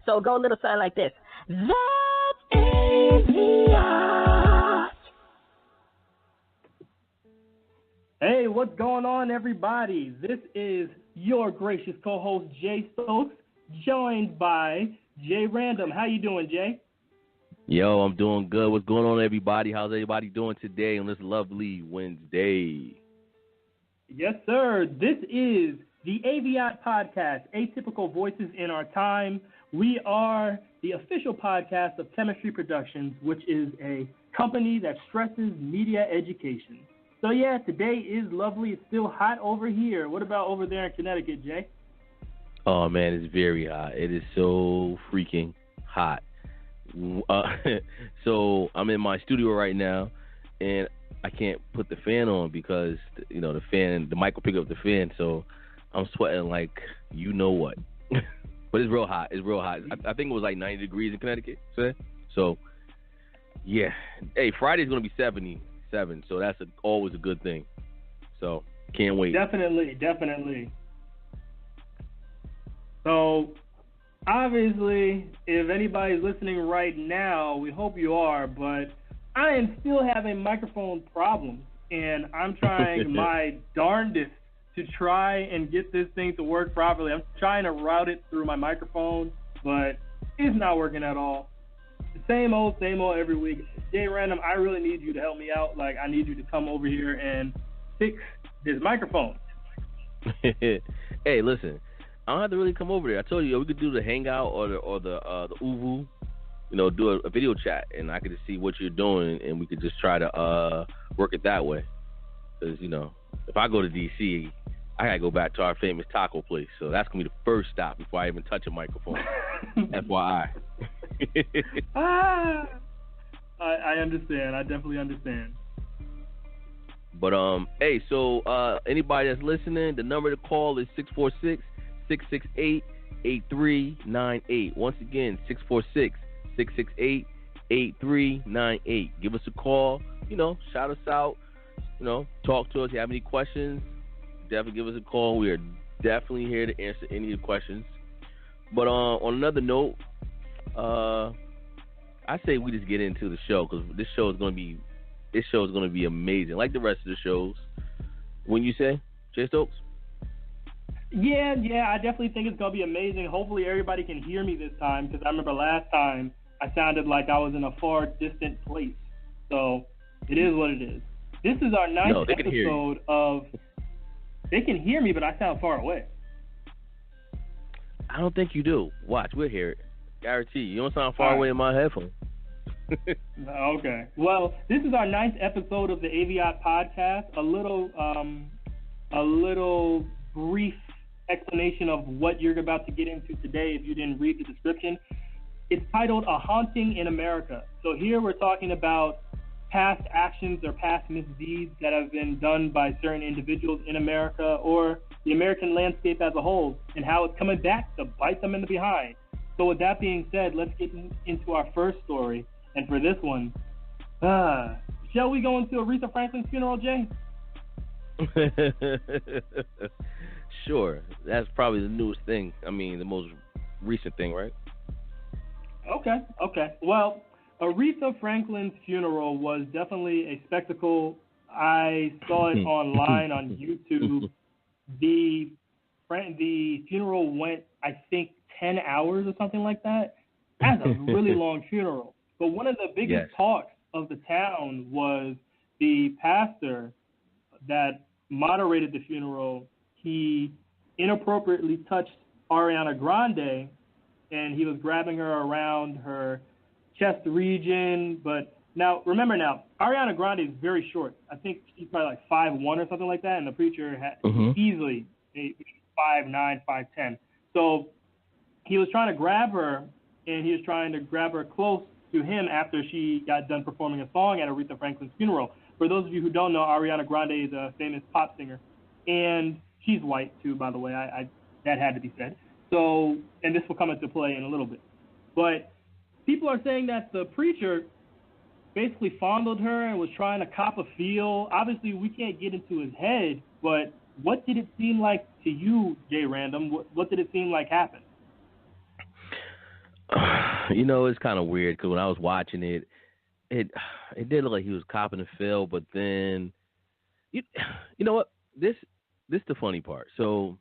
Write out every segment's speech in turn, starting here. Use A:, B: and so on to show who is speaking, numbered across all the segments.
A: So go a little something like this. That AVIOT.
B: Hey, what's going on, everybody? This is your gracious co-host, Jay Stokes, joined by Jay Random. How you doing, Jay?
C: Yo, I'm doing good. What's going on, everybody? How's everybody doing today on this lovely Wednesday?
B: Yes, sir. This is the AVIOT podcast, Atypical Voices in Our Time. We are the official podcast of Chemistry Productions, which is a company that stresses media education. So, yeah, today is lovely. It's still hot over here. What about over there in Connecticut, Jay?
C: Oh, man, it's very hot. It is so freaking hot. So I'm in my studio right now, and I can't put the fan on because, you know, the mic will pick up the fan, so I'm sweating like you know what. But it's real hot. It's real hot. I think it was like 90 degrees in Connecticut today. So, yeah. Hey, Friday's going to be 77, so that's always a good thing. So, can't wait.
B: Definitely. So, obviously, if anybody's listening right now, we hope you are, but I am still having microphone problems, and I'm trying my darndest to try and get this thing to work properly. I'm trying to route it through my microphone, but it's not working at all. The same old every week. Jay Random, I really need you to help me out. Like, I need you to come over here and fix this microphone.
C: Hey, listen, I don't have to really come over there. I told you we could do the Hangout or the Uvu, you know, do a video chat, and I could just see what you're doing, and we could just try to work it that way. Because, you know, if I go to D.C., I got to go back to our famous taco place. So that's going to be the first stop before I even touch a microphone. FYI.
B: I understand. I definitely understand.
C: But, hey, so anybody that's listening, the number to call is 646-668-8398. Once again, 646-668-8398. Give us a call, you know, shout us out, you know, talk to us. If you have any questions, definitely give us a call. We are definitely here to answer any of the questions. But on another note, I say we just get into the show because this show is going to be amazing, like the rest of the shows. When you say, Jay Stokes?
B: Yeah, I definitely think it's going to be amazing. Hopefully everybody can hear me this time, because I remember last time I sounded like I was in a far distant place. So it is what it is. This is our ninth episode of... They can hear me, but I sound far away.
C: I don't think you do. Watch, we'll hear it. Guarantee you. You don't sound far away in my headphones.
B: Okay. Well, this is our ninth episode of the AVIOT podcast. A little brief explanation of what you're about to get into today if you didn't read the description. It's titled A Haunting in America. So here we're talking about past actions or past misdeeds that have been done by certain individuals in America or the American landscape as a whole, and how it's coming back to bite them in the behind. So with that being said, let's get into our first story. And for this one, shall we go into Aretha Franklin's funeral, Jay?
C: Sure. That's probably the newest thing. I mean, the most recent thing, right?
B: Okay. Well, Aretha Franklin's funeral was definitely a spectacle. I saw it online on YouTube. The funeral went, I think, 10 hours or something like that. That's a really long funeral. But one of the biggest talks of the town was the pastor that moderated the funeral. He inappropriately touched Ariana Grande, and he was grabbing her around her chest region. But now, remember now, Ariana Grande is very short. I think she's probably like 5'1" or something like that, and the preacher had easily 5'9", 5'10". So he was trying to grab her, and he was trying to grab her close to him after she got done performing a song at Aretha Franklin's funeral. For those of you who don't know, Ariana Grande is a famous pop singer, and she's white too, by the way. I that had to be said. So, and this will come into play in a little bit. But people are saying that the preacher basically fondled her and was trying to cop a feel. Obviously, we can't get into his head, but what did it seem like to you, Jay Random? What did it seem like happened?
C: It's kind of weird because when I was watching it, it did look like he was copping the feel, but then you know what? This the funny part. So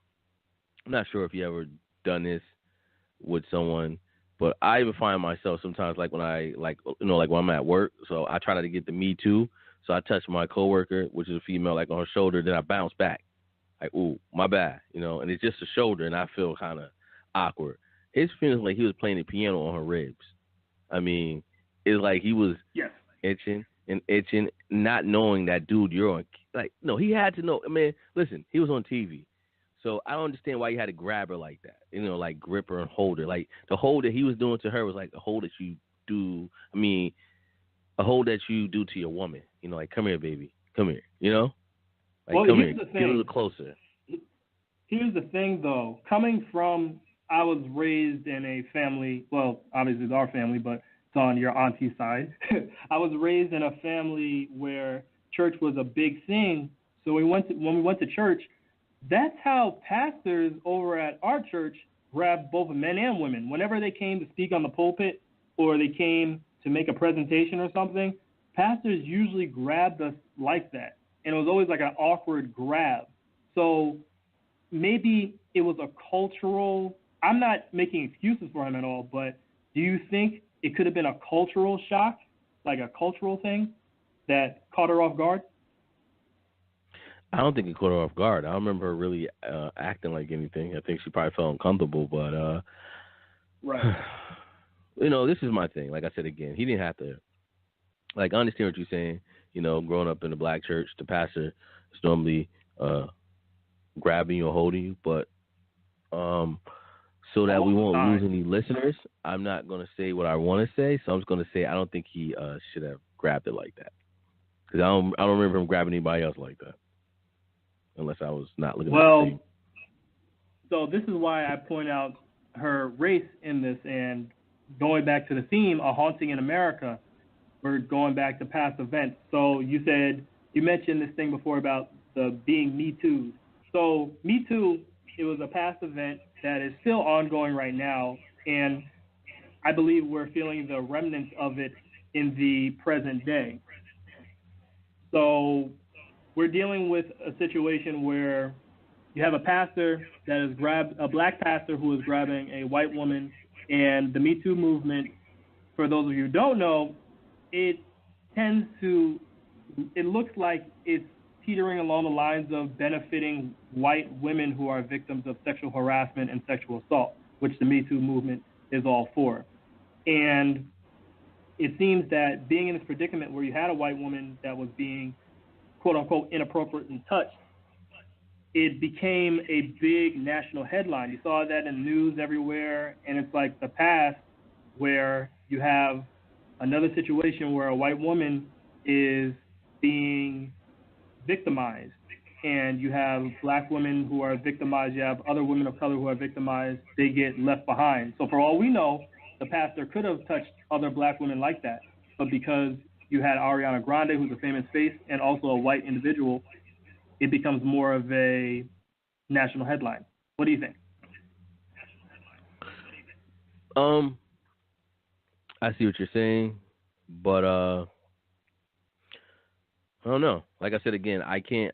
C: I'm not sure if you ever done this with someone, but I even find myself sometimes like when like when I'm at work. So I try not to get the me too. So I touch my coworker, which is a female, like on her shoulder, then I bounce back, like, ooh, my bad, and it's just a shoulder, and I feel kind of awkward. His feelings like he was playing the piano on her ribs. I mean, it's like he was itching and itching, not knowing that, dude, you're on. Like, no, he had to know. I mean, listen, he was on TV. So I don't understand why you had to grab her like that. Like grip her and hold her. Like the hold that he was doing to her was like a hold that you do. I mean, a hold that you do to your woman. Like, come here, baby. Come here. Like,
B: well,
C: come here.
B: The thing.
C: Get a little closer.
B: Here's the thing, though. Coming from, I was raised in a family, well, obviously it's our family, but it's on your auntie's side. I was raised in a family where church was a big thing. So when we went to church, that's how pastors over at our church grabbed both men and women. Whenever they came to speak on the pulpit or they came to make a presentation or something, pastors usually grabbed us like that. And it was always like an awkward grab. So maybe it was a cultural, I'm not making excuses for him at all, but do you think it could have been a cultural shock, like a cultural thing that caught her off guard?
C: I don't think it caught her off guard. I don't remember her really acting like anything. I think she probably felt uncomfortable, but
B: right.
C: This is my thing. Like I said again, he didn't have to. Like, I understand what you're saying. Growing up in the black church, the pastor is normally grabbing you or holding you, but so that we won't lose any listeners, I'm not going to say what I want to say. So I'm just going to say I don't think he should have grabbed it like that, because I don't remember him grabbing anybody else like that, unless I was not looking at the tape.
B: So this is why I point out her race in this, and going back to the theme, A Haunting in America, we're going back to past events. So you mentioned this thing before about the being Me Too. So Me Too, it was a past event that is still ongoing right now, and I believe we're feeling the remnants of it in the present day. So we're dealing with a situation where you have a pastor that has grabbed, a black pastor who is grabbing a white woman, and the Me Too movement, for those of you who don't know, it looks like it's teetering along the lines of benefiting white women who are victims of sexual harassment and sexual assault, which the Me Too movement is all for. And it seems that being in this predicament where you had a white woman that was being, quote unquote, inappropriately touched, it became a big national headline. You saw that in the news everywhere, and it's like the past where you have another situation where a white woman is being victimized, and you have black women who are victimized, you have other women of color who are victimized, they get left behind. So for all we know, the pastor could have touched other black women like that, but because you had Ariana Grande, who's a famous face, and also a white individual, it becomes more of a national headline. What do you think?
C: I see what you're saying, but I don't know. Like I said again, I can't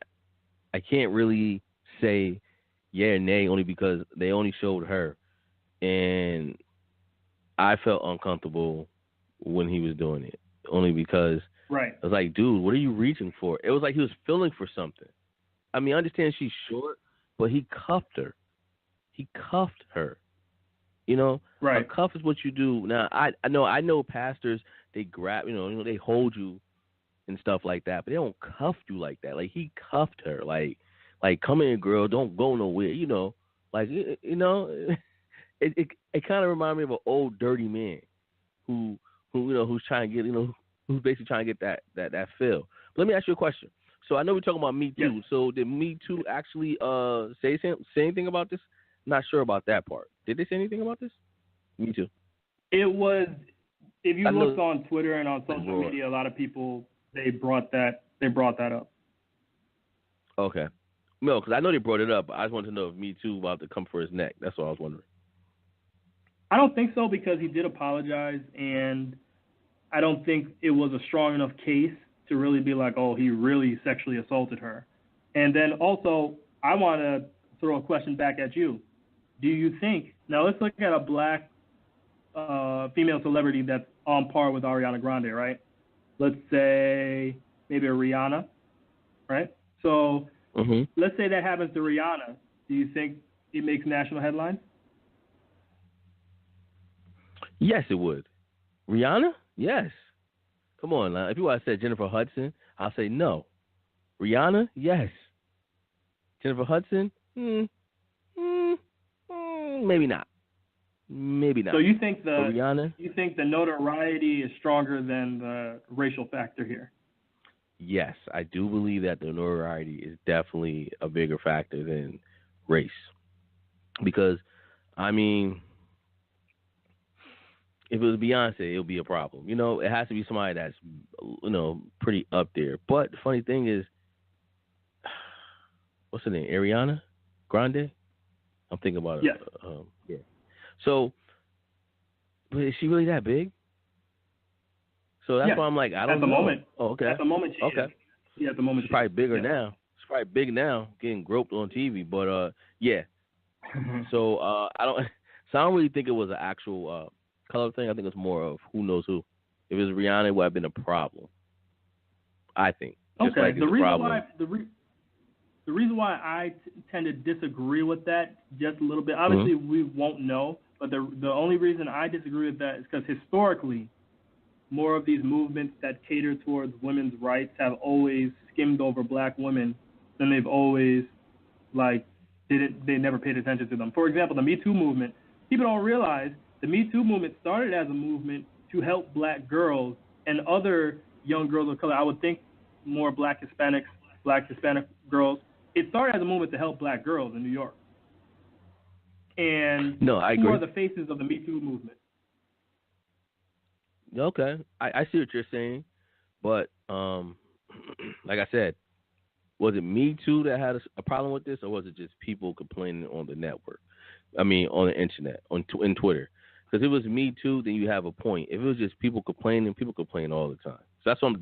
C: really say yeah or nay, only because they only showed her, and I felt uncomfortable when he was doing it, only because
B: right.
C: I was like, dude, what are you reaching for? It was like he was feeling for something. I mean, I understand she's short, but he cuffed her. He cuffed her.
B: Right.
C: A cuff is what you do. Now, I know pastors, they grab, they hold you and stuff like that, but they don't cuff you like that. Like, he cuffed her. Like come in, girl, don't go nowhere. It kind of reminded me of an old dirty man who's trying to get, who's basically trying to get that feel. But let me ask you a question. So I know we're talking about Me Too. Yes. So did Me Too actually say anything about this? I'm not sure about that part. Did they say anything about this? Me Too.
B: It was, if you looked on Twitter and on social media, a lot of people, they brought that up.
C: Okay. No, because I know they brought it up, but I just wanted to know if Me Too about to come for his neck. That's what I was wondering.
B: I don't think so because he did apologize, and I don't think it was a strong enough case to really be like, oh, he really sexually assaulted her. And then also, I want to throw a question back at you. Do you think, now let's look at a black female celebrity that's on par with Ariana Grande, right? Let's say maybe a Rihanna, right? So let's say that happens to Rihanna. Do you think it makes national headlines?
C: Yes, it would. Rihanna? Yes. Come on. If you want to say Jennifer Hudson, I'll say no. Rihanna? Yes. Jennifer Hudson? Maybe not. Maybe not.
B: So you think
C: Rihanna?
B: You think the notoriety is stronger than the racial factor here?
C: Yes, I do believe that the notoriety is definitely a bigger factor than race. Because, I mean, if it was Beyonce, it would be a problem. You know, it has to be somebody that's, you know, pretty up there. But the funny thing is, what's her name? Ariana Grande? I'm thinking about it.
B: Yes.
C: Yeah. So, but is she really that big? So that's why I'm like, I don't know. At the moment. Oh, okay.
B: At the moment, she is. Yeah, at the moment,
C: she's probably bigger now. She's probably big now, getting groped on TV. But yeah. So I don't really think it was an actual color thing. I think it's more of who knows who. If it was Rihanna, it would have been a problem. I think. Just
B: okay.
C: Like
B: the reason why I tend to disagree with that just a little bit. Obviously, we won't know, but the only reason I disagree with that is because historically, more of these movements that cater towards women's rights have always skimmed over black women than they've always they never paid attention to them. For example, the Me Too movement. People don't realize the Me Too movement started as a movement to help black girls and other young girls of color. I would think more black Hispanic girls. It started as a movement to help black girls in New York. And
C: I agree.
B: Who are the faces of the Me Too movement?
C: Okay, I see what you're saying, but like I said, was it Me Too that had a problem with this, or was it just people complaining on the network? I mean, on the internet, in Twitter. Because if it was Me Too, then you have a point. If it was just people complaining all the time. So that's what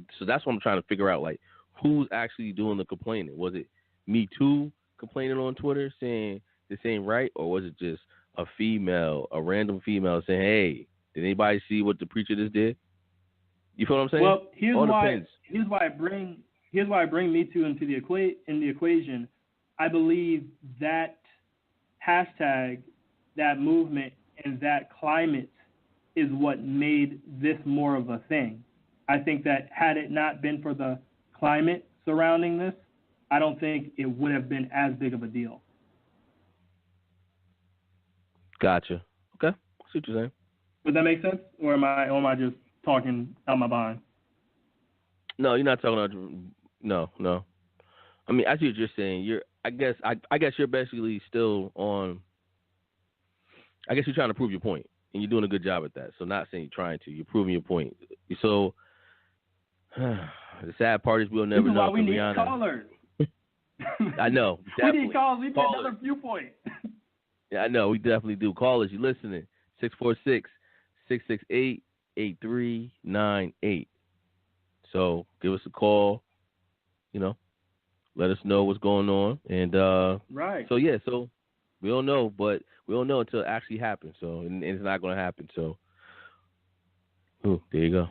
C: I'm trying to figure out. Like, who's actually doing the complaining? Was it Me Too complaining on Twitter saying this ain't right, or was it just a random female saying, "Hey, did anybody see what the preacher just did?" You feel what I'm saying?
B: Well, here's why I bring Me Too into the equation. I believe that hashtag, that movement, and that climate is what made this more of a thing. I think that had it not been for the climate surrounding this, I don't think it would have been as big of a deal.
C: Gotcha. Okay. I see what you're saying.
B: Does that make sense? Or am I just talking out my behind?
C: No, you're not talking about. No. I mean, I see what you're saying. I guess you're basically still on. I guess you're trying to prove your point, and you're doing a good job at that. So, not saying you're trying to. You're proving your point. So, the sad part is we'll never know.
B: This is why we need
C: Rihanna.
B: Callers.
C: I know.
B: We need callers. We need another viewpoint.
C: Yeah, I know. We definitely do. Callers, you listening? 646-668-8398. So give us a call. You know, let us know what's going on. And
B: right.
C: So yeah, so we don't know, but we don't know until it actually happens. So and it's not going to happen. So there you go.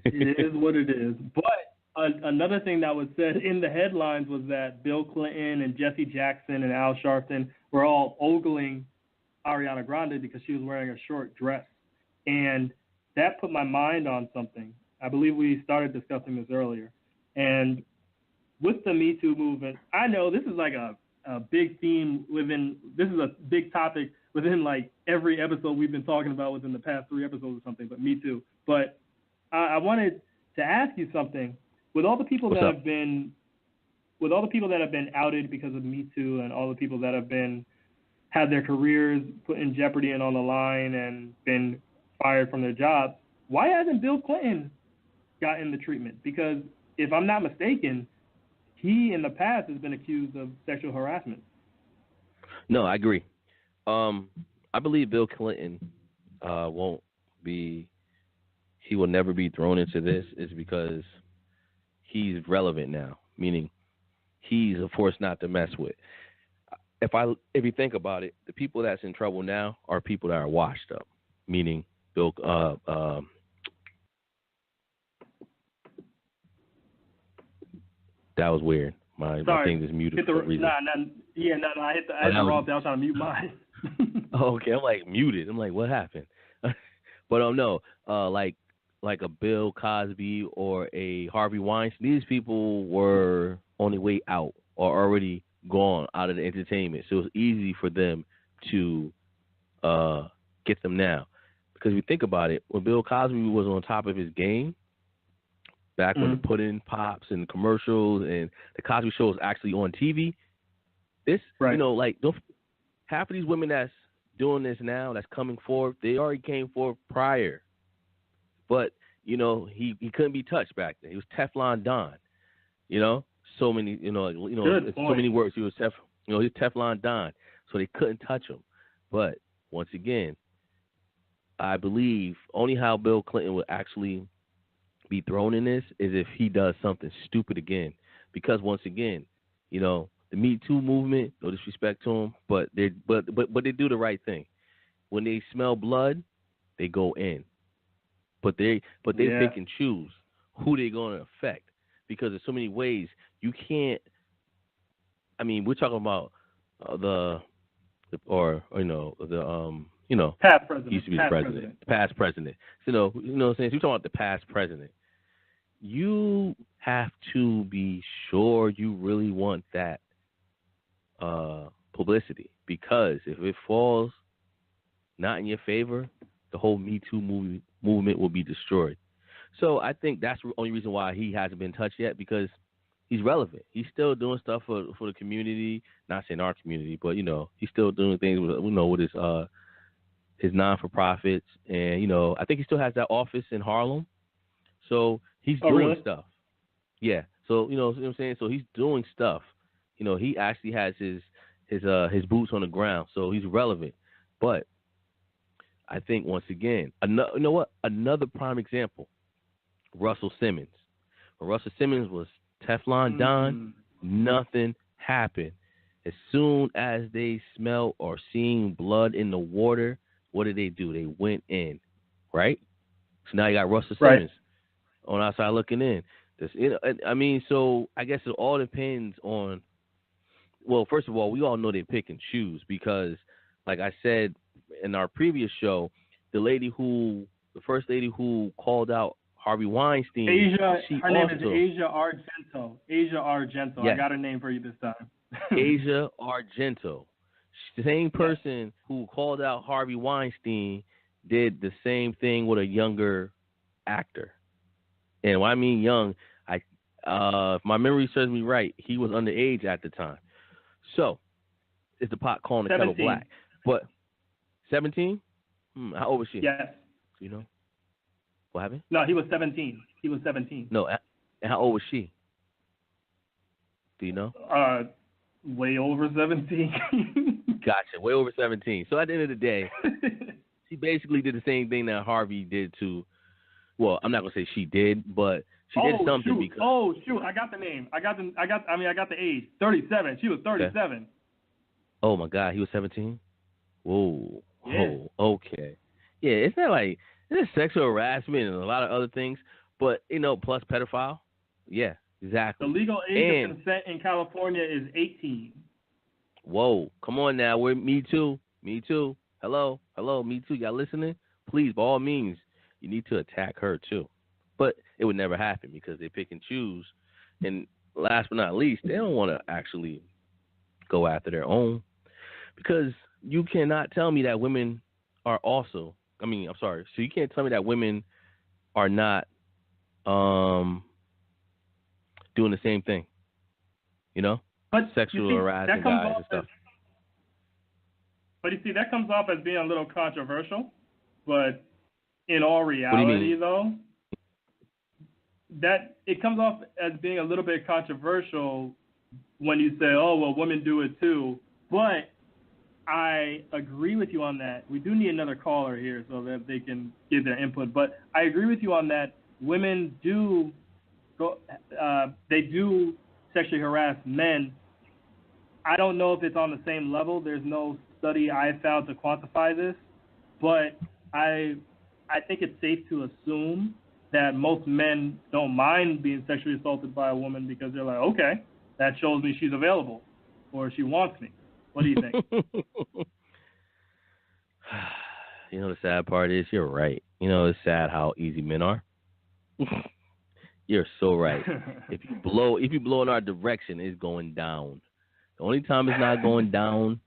B: It is what it is. But another thing that was said in the headlines was that Bill Clinton and Jesse Jackson and Al Sharpton were all ogling Ariana Grande because she was wearing a short dress. And that put my mind on something. I believe we started discussing this earlier. And with the Me Too movement, I know this is like a big theme this is a big topic within like every episode we've been talking about within the past 3 episodes or something, but Me Too. But I wanted to ask you something. With all the people that have been outed because of Me Too, and all the people that have had their careers put in jeopardy and on the line and been fired from their jobs, why hasn't Bill Clinton gotten the treatment? Because if I'm not mistaken, he in the past has been accused of sexual harassment.
C: No, I agree. I believe Bill Clinton he will never be thrown into this is because he's relevant now, meaning he's a force not to mess with. If you think about it, the people that's in trouble now are people that are washed up, meaning Bill. That was weird. My thing is muted for a reason.
B: I hit the wrong thing. I was trying to mute mine.
C: Oh, okay, I'm like muted. I'm like, what happened? But no, like a Bill Cosby or a Harvey Weinstein. These people were on their way out or already gone out of the entertainment, so it's easy for them to get them now. Because if you think about it, when Bill Cosby was on top of his game, back when the pudding pops and commercials and the Cosby Show was actually on TV, half of these women that's doing this now, that's coming forward, they already came forward prior. But, he couldn't be touched back then. He was Teflon Don, so many, so many words. He was he's Teflon Don, so they couldn't touch him. But once again, I believe only how Bill Clinton would actually be thrown in this is if he does something stupid again. Because once again, the Me Too movement, no disrespect to them, but they do the right thing. When they smell blood, they go in. But they pick and choose who they're going to affect, because there's so many ways you can't. I mean, we're talking about
B: past president.
C: He used to be the president. Past president. So, what I'm saying? We're talking about the past president. You have to be sure you really want that publicity, because if it falls not in your favor, the whole Me Too movement will be destroyed. So I think that's the only reason why he hasn't been touched yet, because he's relevant. He's still doing stuff for the community, not saying our community, but he's still doing things with his non-for-profits, and I think he still has that office in Harlem. So he's doing stuff. Yeah. So you know what I'm saying. So he's doing stuff. He actually has his boots on the ground. So he's relevant. But I think once again, another prime example, Russell Simmons. When Russell Simmons was Teflon Don, nothing happened. As soon as they smelled or seen blood in the water, what did they do? They went in, right? So now you got Russell Simmons on outside looking in. So I guess it all depends on. Well, first of all, we all know they pick and choose, because, like I said in our previous show, the first lady who called out Harvey Weinstein,
B: her name is Asia Argento. Asia Argento. Yes. I got a name for you this time.
C: Asia Argento. The same person who called out Harvey Weinstein did the same thing with a younger actor. And when I mean young, if my memory serves me right, he was underage at the time. So, it's the pot calling the kettle black. But 17? How old was she?
B: Yes.
C: What happened?
B: No, he was 17. He was 17.
C: No, and how old was she? Do you know?
B: Way over 17.
C: Gotcha, way over 17. So at the end of the day, she basically did the same thing that Harvey did to. Well, I'm not gonna say she did, but she did something.
B: Shoot. Oh shoot! I got the name. I got the age. 37. She was 37. Okay.
C: Oh my God, he was 17. Whoa.
B: Yeah.
C: Oh, okay. Yeah, it's not like there's sexual harassment and a lot of other things, but plus pedophile. Yeah, exactly.
B: The legal age of consent in California is 18.
C: Whoa, come on now. We're Me Too. Hello, Me Too. Y'all listening? Please, by all means, you need to attack her too. But it would never happen because they pick and choose. And last but not least, they don't want to actually go after their own, because you cannot tell me that women are also. I'm sorry. So you can't tell me that women are not doing the same thing.
B: But
C: sexual harassment guys and stuff.
B: But you see, that comes off as being a little controversial. But in all reality, though, that it comes off as being a little bit controversial when you say, "Oh, well, women do it too." But I agree with you on that. We do need another caller here so that they can give their input. But I agree with you on that. Women do they do sexually harass men. I don't know if it's on the same level. There's no study I found to quantify this, but I think it's safe to assume that most men don't mind being sexually assaulted by a woman because they're like, okay, that shows me she's available or she wants me. What do you think?
C: You know, the sad part is you're right. You know, it's sad how easy men are. You're so right. If you blow in our direction, it's going down. The only time it's not going down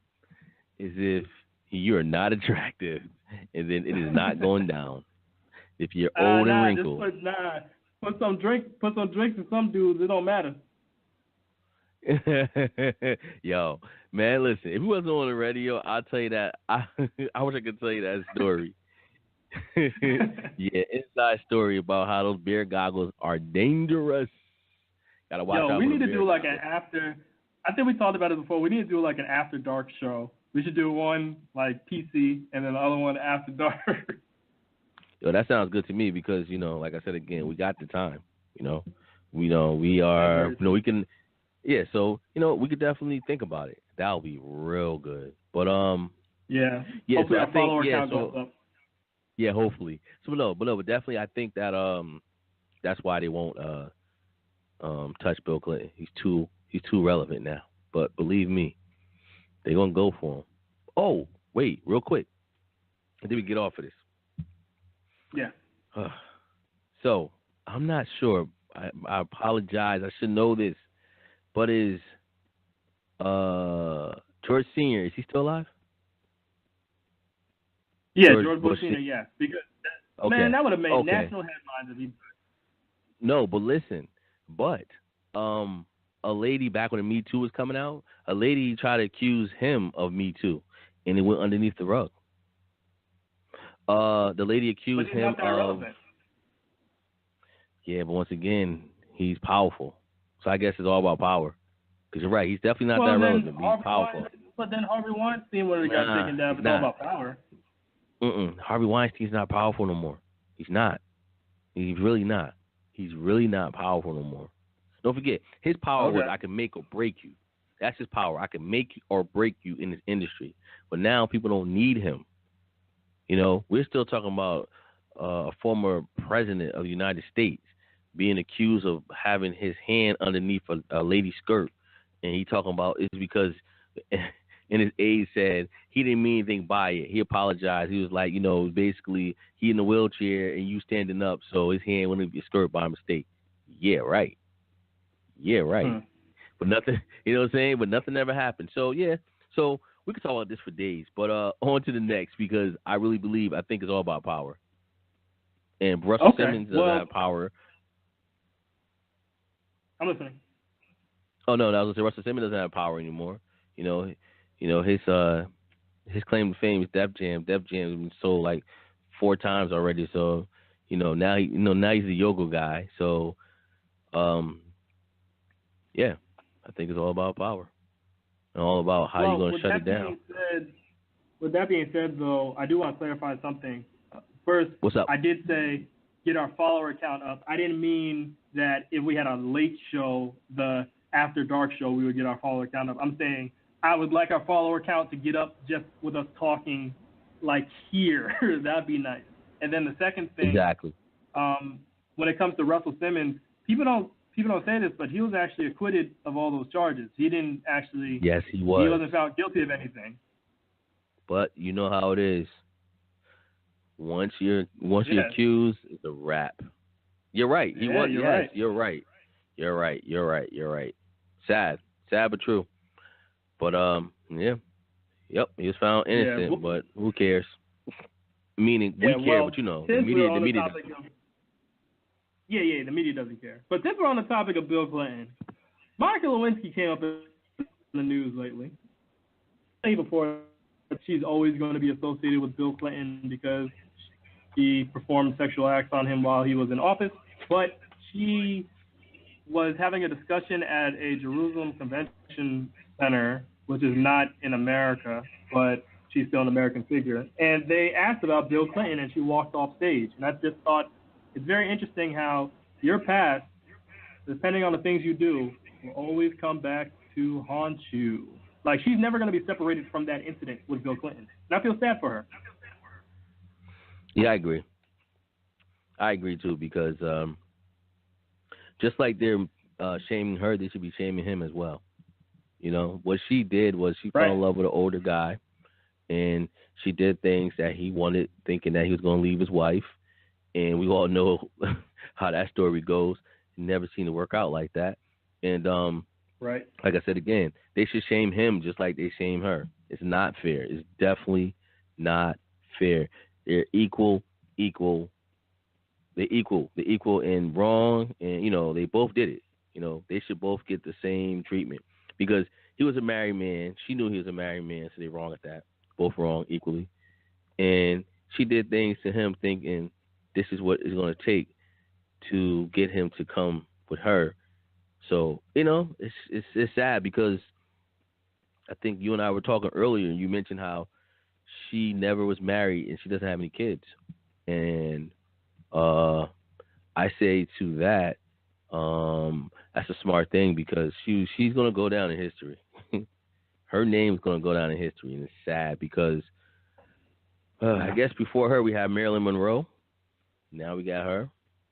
C: is if you're not attractive, and then it is not going down. If you're old and wrinkled,
B: put some drinks in some dudes. It don't matter.
C: Yo, man, listen. If it wasn't on the radio, I'll tell you that. I wish I could tell you that story. Yeah, inside story about how those beer goggles are dangerous. Gotta watch out.
B: We need to do like an after. I think we talked about it before. We need to do like an after dark show. We should do one like PC and then the other one after dark.
C: Yo, that sounds good to me because, you know, like I said again, we got the time. You know, we are, you know, we can, yeah. So, you know, we could definitely think about it. That'll be real good. But
B: yeah.
C: so
B: Hopefully
C: I
B: our follower
C: think,
B: count goes up.
C: Yeah, hopefully. But definitely, I think that that's why they won't touch Bill Clinton. He's too relevant now. But believe me, they're gonna go for him. Oh, wait, real quick. I think we get off of this.
B: Yeah.
C: So I'm not sure. I apologize. I should know this. But is George Sr. is he still alive?
B: Yeah, George Bush Sr. Yes, because man, that would have made national headlines if he.
C: No, but listen, a lady back when the Me Too was coming out, a lady tried to accuse him of Me Too, and it went underneath the rug. The lady accused him of. Relevant. Yeah, but once again, he's powerful, so I guess it's all about power. Because you're right, he's definitely not that relevant. He's powerful.
B: But then Harvey Weinstein would have got taken down. It's all about power.
C: Harvey Weinstein's not powerful no more. He's not. He's really not. He's really not powerful no more. Don't forget, his power was I can make or break you. That's his power. I can make or break you in this industry. But now people don't need him. You know, we're still talking about a former president of the United States being accused of having his hand underneath a lady's skirt. And he talking about it's because... And his aide said he didn't mean anything by it. He apologized. He was like, you know, basically he in the wheelchair and you standing up, so his hand went in your skirt by mistake. Yeah, right. Yeah, right. But nothing, you know what I'm saying? But nothing ever happened. So yeah, so we could talk about this for days. But on to the next because I really believe I think it's all about power. And Russell Simmons doesn't have power.
B: I'm listening.
C: Oh no, I was gonna say Russell Simmons doesn't have power anymore. You know, his claim to fame is Def Jam. Def Jam has been sold like 4 times already. So, now he's a yoga guy. So, yeah, I think it's all about power and all about how you're going to shut it down.
B: With that being said, though, I do want to clarify something. First,
C: what's up?
B: I did say get our follower count up. I didn't mean that if we had a late show, the After Dark show, we would get our follower count up. I'm saying I would like our follower count to get up just with us talking like here. That'd be nice. And then the second thing,
C: exactly.
B: When it comes to Russell Simmons, people don't say this, but he was actually acquitted of all those charges. He didn't actually.
C: Yes, he was.
B: He wasn't found guilty of anything.
C: But you know how it is. Once you're accused, it's a wrap. You're right. He was. Yes, right. You're right. You're right. Sad but true. But yeah, yep, he was found innocent. But who cares? Meaning we care, but the media. The media
B: doesn't care. But since we're on the topic of Bill Clinton, Monica Lewinsky came up in the news lately. Before, she's always going to be associated with Bill Clinton because she performed sexual acts on him while he was in office. But she was having a discussion at a Jerusalem Convention Center, which is not in America, but she's still an American figure. And they asked about Bill Clinton, and she walked off stage. And I just thought it's very interesting how your past, depending on the things you do, will always come back to haunt you. Like, she's never going to be separated from that incident with Bill Clinton. And I feel sad for her.
C: Yeah, I agree too, because just like they're shaming her, they should be shaming him as well. You know, what she did was she fell in love with an older guy, and she did things that he wanted, thinking that he was going to leave his wife. And we all know how that story goes. Never seen it work out like that. And like I said again, they should shame him just like they shame her. It's not fair. It's definitely not fair. They're equal. They're equal in wrong, and you know they both did it. You know, they should both get the same treatment because he was a married man. She knew he was a married man, so they're wrong at that. Both wrong equally. And she did things to him thinking this is what it's going to take to get him to come with her. So, you know, it's sad because I think you and I were talking earlier, and you mentioned how she never was married and she doesn't have any kids. And I say to that, that's a smart thing because she's going to go down in history. Her name's going to go down in history, and it's sad because I guess before her we had Marilyn Monroe. Now we got her.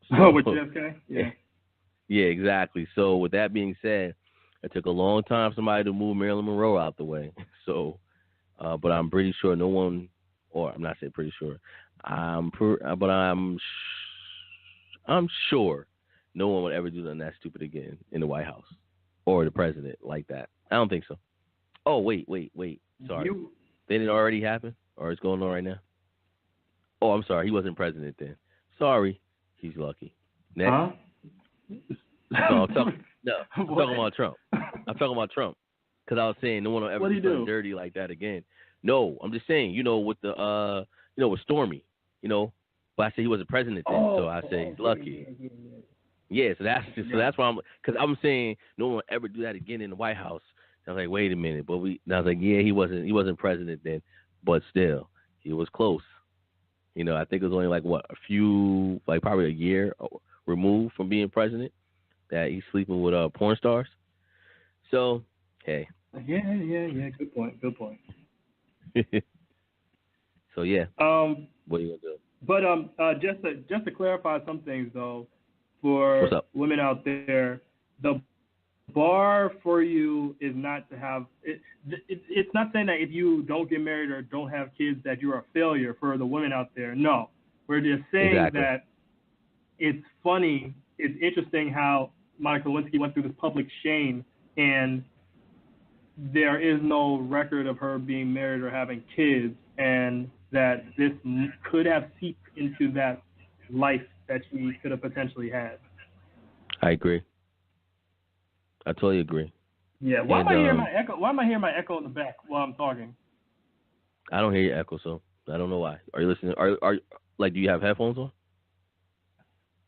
B: So, with JFK? Yeah.
C: Yeah, exactly. So with that being said, it took a long time for somebody to move Marilyn Monroe out the way. So, but I'm pretty sure no one, or I'm not saying pretty sure, I'm sure no one would ever do something that stupid again in the White House or the president like that. I don't think so. Oh, wait. Sorry. Did it already happen? Or it's going on right now? Oh, I'm sorry. He wasn't president then. Sorry. He's lucky. Next.
B: Huh?
C: No, I'm talking about Trump. I'm talking about Trump. Because I was saying no one will ever do something dirty like that again. No, I'm just saying, with the, with Stormy, but I said he wasn't president then, so I say he's lucky. Yeah, so that's why because I'm saying no one will ever do that again in the White House. And I was like, wait a minute, I was like, yeah, he wasn't president then, but still, he was close. I think it was only probably a year removed from being president that he's sleeping with porn stars. So, hey.
B: Yeah. Good point.
C: So yeah. What are you gonna do?
B: But just to clarify some things though, for women out there, the bar for you is not to have it. It's not saying that if you don't get married or don't have kids that you're a failure for the women out there. No, we're just saying that it's funny. It's interesting how Monica Lewinsky went through this public shame, and there is no record of her being married or having kids, and that this could have seeped into that life that she could have potentially had.
C: I agree. I totally agree.
B: Yeah. Why am I hearing my echo? Why am I hearing my echo in the back while I'm talking?
C: I don't hear your echo, so I don't know why. Are you listening? Are do you have headphones on?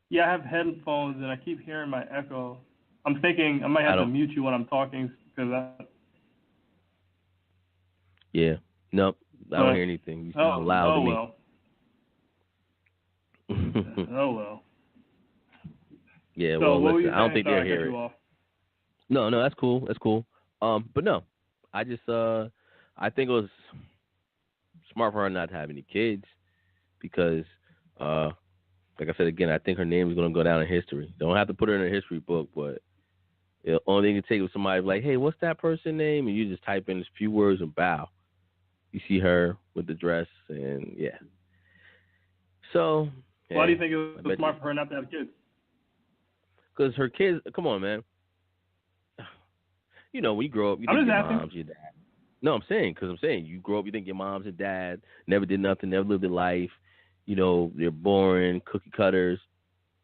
B: Yeah, I have headphones, and I keep hearing my echo. I'm thinking I might have to mute you when I'm talking because
C: Yeah. Nope. I don't hear anything. You sound loud to me.
B: Oh well.
C: Yeah.
B: So
C: well, listen. I don't think they're hearing. No, that's cool. But no, I just I think it was smart for her not to have any kids because, like I said again, I think her name is going to go down in history. Don't have to put her in a history book, but the only thing you can take is somebody like, hey, what's that person's name? And you just type in a few words and bow. You see her with the dress, and yeah. So,
B: why do you think it was smart for her not to have kids?
C: Because her kids, come on, man. When you grow up, you think your mom's your dad. No, I'm saying you grow up, you think your mom's and dad never did nothing, never lived a life. They're boring, cookie cutters,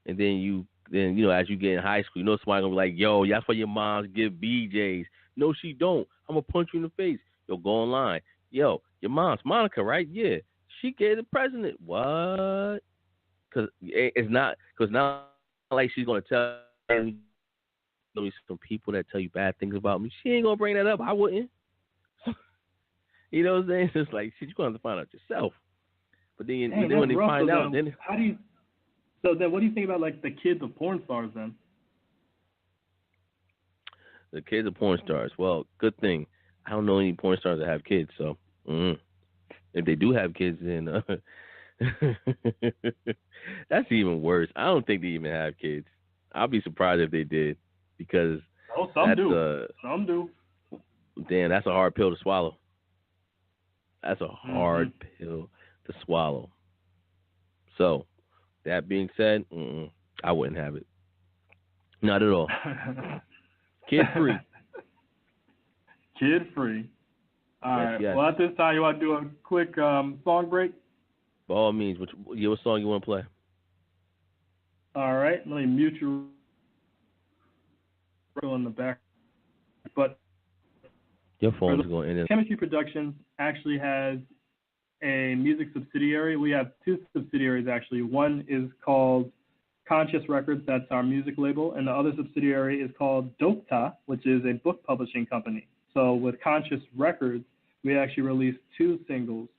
C: and then as you get in high school, somebody gonna be like, yo, that's why your moms give BJs. No, she don't. I'm gonna punch you in the face. Yo, go online. Yo, your mom's Monica, right? Yeah, she gave the president. What? Because it's not like she's gonna tell you. Some people that tell you bad things about me. She ain't gonna bring that up. I wouldn't. You know what I'm saying? It's just like shit. You gonna have to find out yourself. But then,
B: Dang,
C: then when they
B: rough,
C: find
B: though,
C: out, then
B: how do you? So then, what do you think about like the kids of porn stars then?
C: the kids are porn stars. Well, good thing. I don't know any porn stars that have kids. So if they do have kids, then that's even worse. I don't think they even have kids. I'll be surprised if they did because
B: some do. Some do.
C: Damn, that's a hard pill to swallow. That's a hard pill to swallow. So, that being said, I wouldn't have it. Not at all. Kid free.
B: Kid free. All right.
C: Yes.
B: Well, at this time, you want to do a quick song break?
C: By all means. What song you want to play?
B: All right. Let me mute you in the back. But
C: your phone's going in.
B: Chemistry Productions actually has a music subsidiary. We have two subsidiaries, actually. One is called Conscious Records. That's our music label. And the other subsidiary is called Dokta, which is a book publishing company. So with Conscious Records, we actually released two singles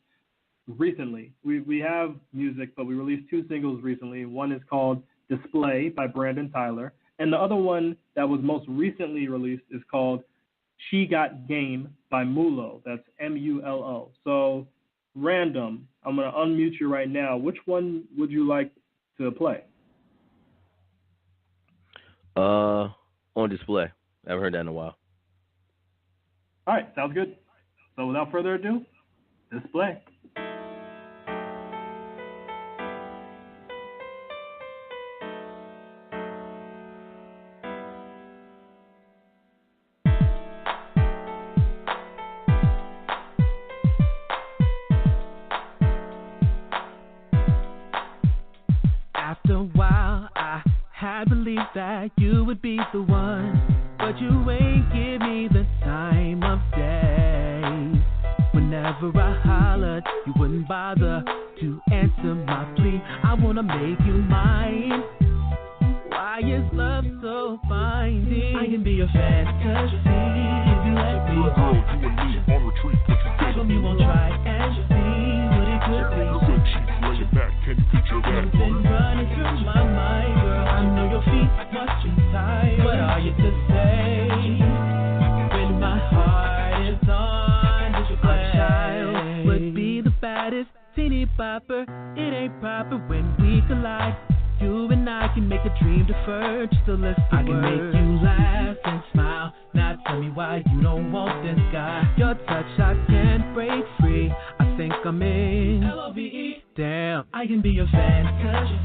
B: recently. We have music, but we released two singles recently. One is called Display by Brandon Tyler. And the other one that was most recently released is called She Got Game by Mulo. That's Mulo. So, Random, I'm going to unmute you right now. Which one would you like to play?
C: On Display. I haven't heard that in a while.
B: All right, sounds good. So without further ado, Display.
D: After a while, I had believed that you would be the one, but you ain't give me the time of day. Whenever I hollered, you wouldn't bother to answer my plea. I wanna make you mine. Why is love so binding? I can be a fantasy if you let me.
E: Girl, you and me on retreat.
D: How come you won't try and see what it could be?
E: Good cheeks, lay it back, can you picture that?
D: You've been running through my mind, girl. I know your feet must be tired. What are you to say when my heart is on display? A child would be the baddest teeny bopper. It ain't proper when we collide. You and I can make a dream defer just to list the I can make you laugh and smile. Now tell me why you don't want this guy. Your touch I can't break free. I think I'm in L-O-V-E. Damn, I can be a fantasy if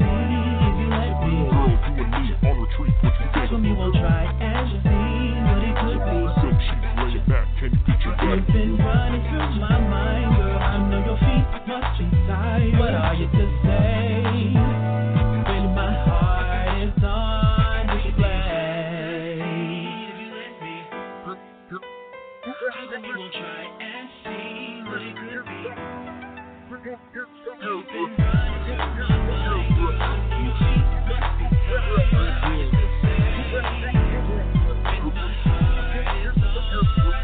D: you let me.
E: Girl, you and me on retreat.
D: How come you won't try and see what it could be?
E: Silk sheets, lay it back, can you picture that?
D: You've been running through my mind, girl. I know your feet must be tired. What are you to say when my heart is on display? If you let me, how come you won't try and see what it could be? You've been running through my mind, girl. I know your feet must be tired. What are you to say when my heart is on display?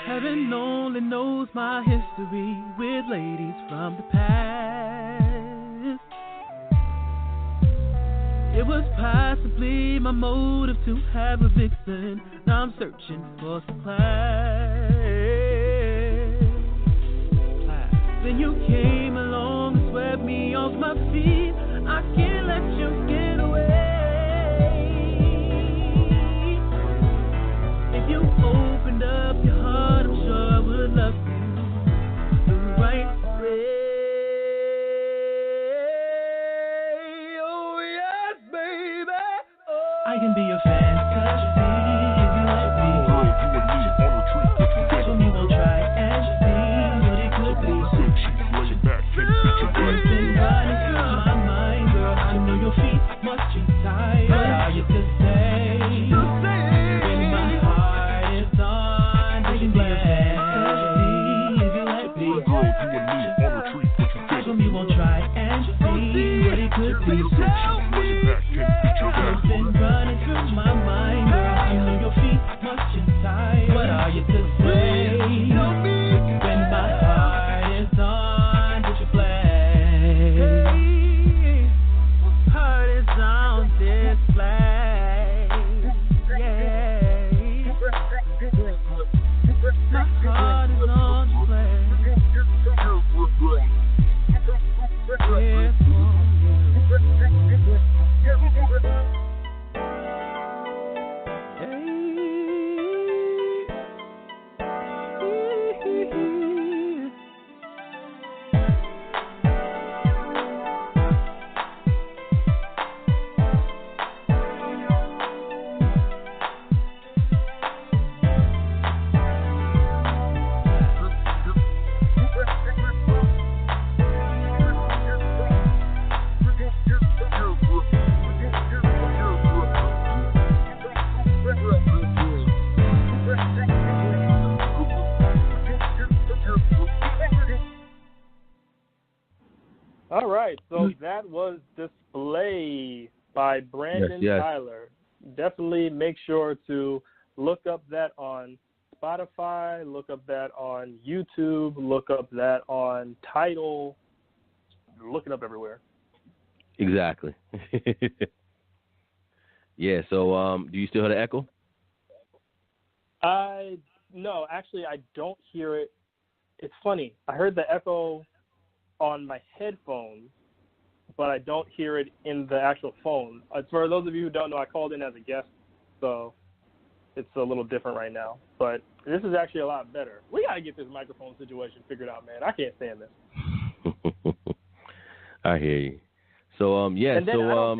D: Heaven only knows my history with ladies from the past. It was possibly my motive to have a vixen. Now I'm searching for some class. Then you came along and swept me off my feet. I can't let you get away. If you opened up your heart, I'm sure I would love you the right way. Oh yes, baby. Oh. I can be a fantasy if you let me.
E: Girl, you and me on retreat.
D: How come you won't try and see what it could be?
E: Silk sheets, lay it back, can you picture that?
D: You've been running through my mind, girl. I know your feet must be tired. What are you to say when my heart is on display? If you let me,
E: Girl, you and me on retreat.
D: how come you won't try and see what it could be?
E: Tell me.
D: You've been running through my mind, girl. I know your feet must be tired. What are you to say? Tell me.
B: All right, so that was Display by Brandon
C: Yes.
B: Tyler. Definitely make sure to look up that on Spotify, look up that on YouTube, look up that on Tidal. Look it up everywhere.
C: Exactly. Yeah, so do you still hear the echo?
B: No, actually I don't hear it. It's funny. I heard the echo on my headphones, but I don't hear it in the actual phone. For those of you who don't know, I called in as a guest, so it's a little different right now. But this is actually a lot better. We got to get this microphone situation figured out, man. I can't stand this.
C: I hear you. So yeah,
B: and then
C: so
B: I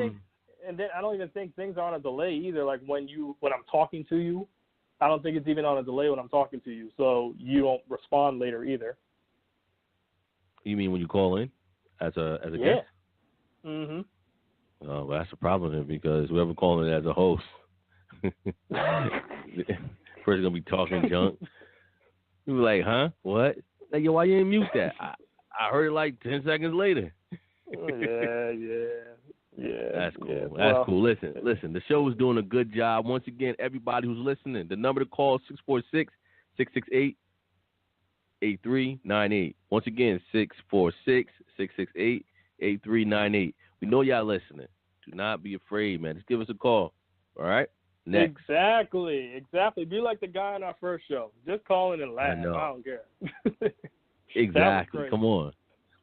B: don't even think things are on a delay either. Like when I'm talking to you, I don't think it's even on a delay when I'm talking to you, so you don't respond later either.
C: You mean when you call in as a guest?
B: Yeah. Mhm.
C: Oh, well, that's a problem then, because whoever calling it as a host, first gonna be talking junk. You be like, huh? What? Like, yo, why you didn't mute that? I heard it like 10 seconds later.
B: Yeah.
C: That's cool.
B: Yeah.
C: That's cool. Listen. The show is doing a good job. Once again, everybody who's listening, the number to call is 646-668-8398. Once again, 646-668-8398. We know y'all listening. Do not be afraid, man. Just give us a call. All right? Next.
B: Exactly. Be like the guy on our first show. Just call in and laugh. I don't care.
C: Exactly. Come on.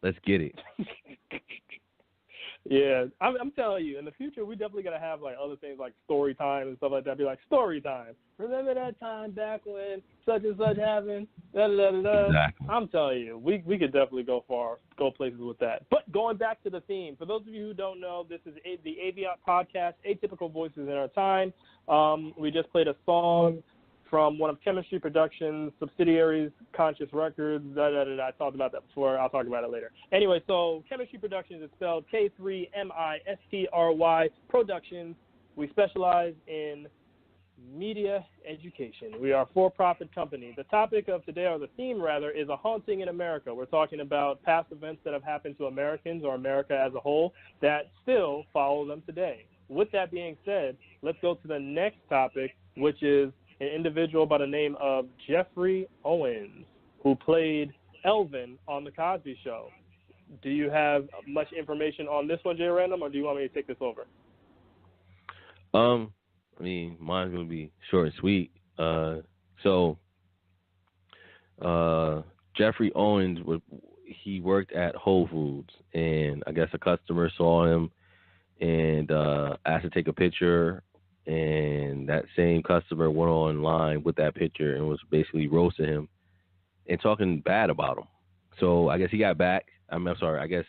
C: Let's get it.
B: Yeah, I'm telling you, in the future, we definitely got to have, like, other things like story time and stuff like that. Be like, story time. Remember that time back when such and such happened?
C: Exactly.
B: I'm telling you, we could definitely go places with that. But going back to the theme, for those of you who don't know, this is the AVIOT podcast, Atypical Voices in Our Time. We just played a song from one of Chemistry Productions' subsidiaries, Conscious Records. I talked about that before. I'll talk about it later. Anyway, so Chemistry Productions is spelled K3MISTRY Productions. We specialize in media education. We are a for-profit company. The topic of today, or the theme rather, is a haunting in America. We're talking about past events that have happened to Americans or America as a whole that still follow them today. With that being said, let's go to the next topic, which is an individual by the name of Jeffrey Owens, who played Elvin on The Cosby Show. Do you have much information on this one, Jay Random, or do you want me to take this over?
C: I mean, mine's going to be short and sweet. Jeffrey Owens, he worked at Whole Foods, and I guess a customer saw him and asked to take a picture. And that same customer went online with that picture and was basically roasting him and talking bad about him. So I guess he got back. I guess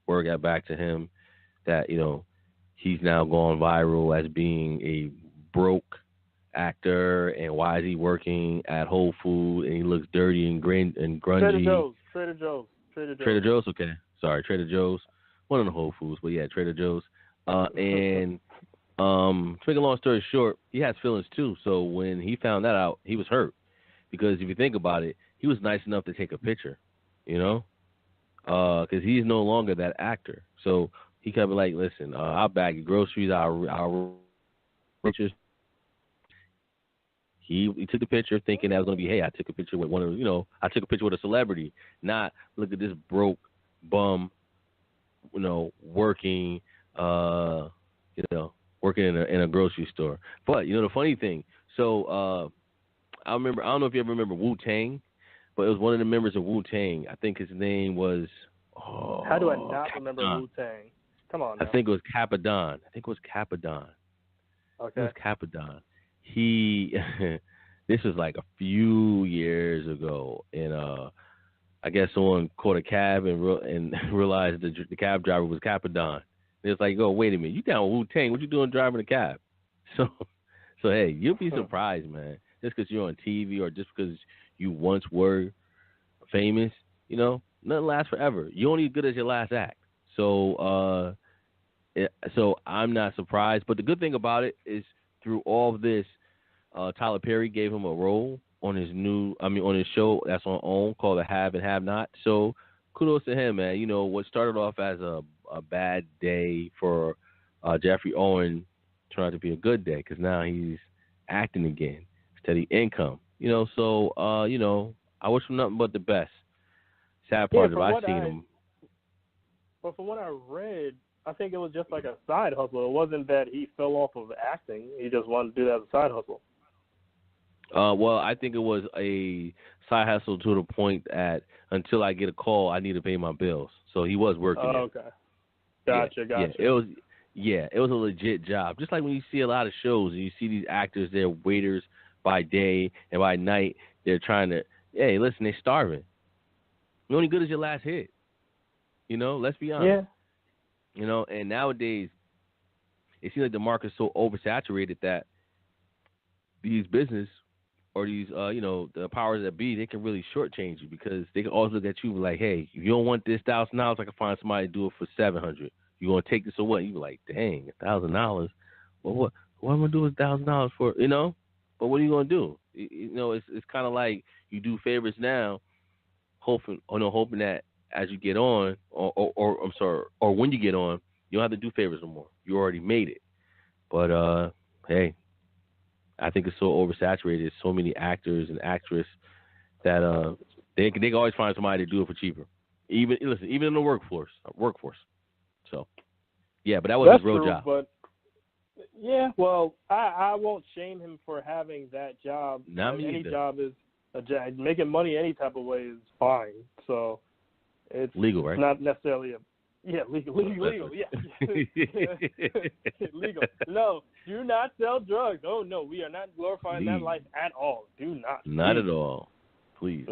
C: word got back to him that, he's now gone viral as being a broke actor, and why is he working at Whole Foods and he looks dirty and grungy.
B: Trader Joe's.
C: Trader Joe's, okay. Sorry, Trader Joe's. One of the Whole Foods, but yeah, Trader Joe's. And to make a long story short, he has feelings too. So when he found that out, he was hurt. Because if you think about it, he was nice enough to take a picture, because he's no longer that actor. So he kind of like, listen, I'll bag your groceries, I'll pictures. He took the picture thinking that was going to be, hey, I took a picture with I took a picture with a celebrity, not look at this broke bum, working, working in a grocery store. But, the funny thing, so I don't know if you ever remember Wu-Tang, but it was one of the members of Wu-Tang. I think his name was...
B: How do I not remember Wu-Tang? Come on now.
C: I think it was Capadon. Okay. It was Capadon. This was like a few years ago, and I guess someone caught a cab and realized the cab driver was Capadon. It's like, oh, wait a minute, you down with Wu-Tang? What you doing driving a cab? So hey, you'll be surprised, man. Just because you're on TV or just because you once were famous, nothing lasts forever. You're only as good as your last act. So I'm not surprised. But the good thing about it is through all of this, Tyler Perry gave him a role on his show that's on OWN called The Have and Have Not. So kudos to him, man. You know, what started off as a bad day for Jeffrey Owen turned out to be a good day because now he's acting again, steady income. You know, so you know, I wish him nothing but the best. Sad part is I've seen him.
B: But from what I read, I think it was just like a side hustle. It wasn't that he fell off of acting. He just wanted to do that as a side hustle.
C: Well, I think it was a side hustle to the point that until I get a call, I need to pay my bills. So he was working.
B: Oh, okay. Gotcha.
C: Yeah, it was a legit job. Just like when you see a lot of shows and you see these actors, they're waiters by day and by night, they're trying to, hey, listen, they're starving. The only good is your last hit. You know, let's be honest.
B: Yeah.
C: You know, and nowadays, it seems like the market's so oversaturated that these business or these, you know, the powers that be, they can really shortchange you because they can always look at you like, hey, if you don't want this $1,000, I can find somebody to do it for $700. You gonna take this or what? You be like, dang, $1,000. Well, what am I gonna do with $1,000 for? You know, but what are you gonna do? You know, it's kind of like you do favors now, hoping that as you get on, or when you get on, you don't have to do favors no more. You already made it. But hey, I think it's so oversaturated. There's so many actors and actresses that they can always find somebody to do it for cheaper. Even in the workforce. So yeah, but that was his real job.
B: But yeah, well, I won't shame him for having that job. Any job is a job. Making money any type of way is fine. So it's
C: legal, right?
B: Not necessarily legal. Yeah, legal. No, do not sell drugs. Oh no, we are not glorifying that life at all. Do not.
C: Not at all. Please.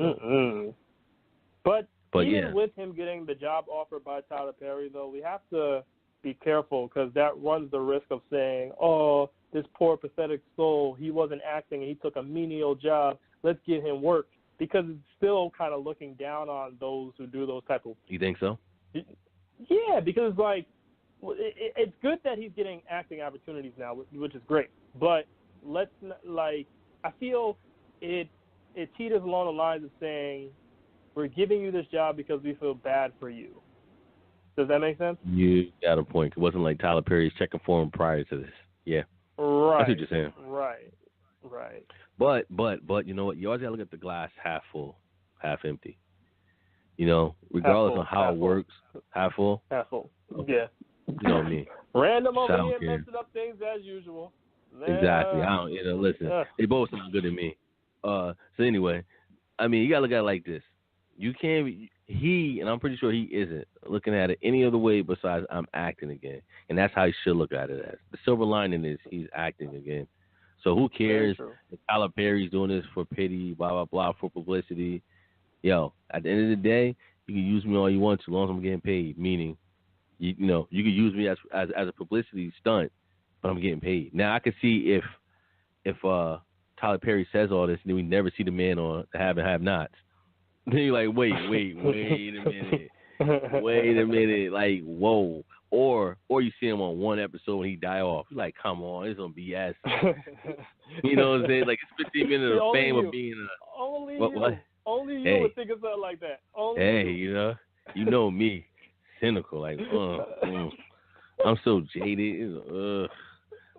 B: But even with him getting the job offered by Tyler Perry, though, we have to be careful because that runs the risk of saying, "Oh, this poor pathetic soul, he wasn't acting and he took a menial job. Let's give him work." Because it's still kind of looking down on those who do those type of.
C: You think so?
B: Yeah, because like it's good that he's getting acting opportunities now, which is great. But I feel it teeters along the lines of saying we're giving you this job because we feel bad for you. Does that make sense?
C: You got a point. It wasn't like Tyler Perry's checking for him prior to this. Yeah.
B: Right.
C: That's what you're saying.
B: Right.
C: But you know what? You always got to look at the glass half full, half empty. You know, regardless of how it works, half full.
B: Half full.
C: Okay.
B: Yeah.
C: You know me.
B: Random over here messing up things as usual.
C: Exactly. I don't. Listen. They both sound good to me. So anyway, I mean, you gotta look at it like this. You can't. And I'm pretty sure he isn't looking at it any other way besides I'm acting again, and that's how he should look at it as. The silver lining is he's acting again. So who cares if Tyler Perry's doing this for pity, blah, blah, blah, for publicity? Yo, at the end of the day, you can use me all you want to, as long as I'm getting paid. Meaning, you can use me as a publicity stunt, but I'm getting paid. Now, I could see if Tyler Perry says all this and then we never see the man on the Have and Have Nots. Then you're like, wait a minute. Wait a minute. Like, whoa. Or you see him on one episode and he die off. You're like, come on, it's on BS. You know what I'm saying? Like, it's 15 minutes of fame of being a...
B: Only you
C: hey.
B: would think of something like that.
C: You know me. Cynical. Like, I'm so jaded.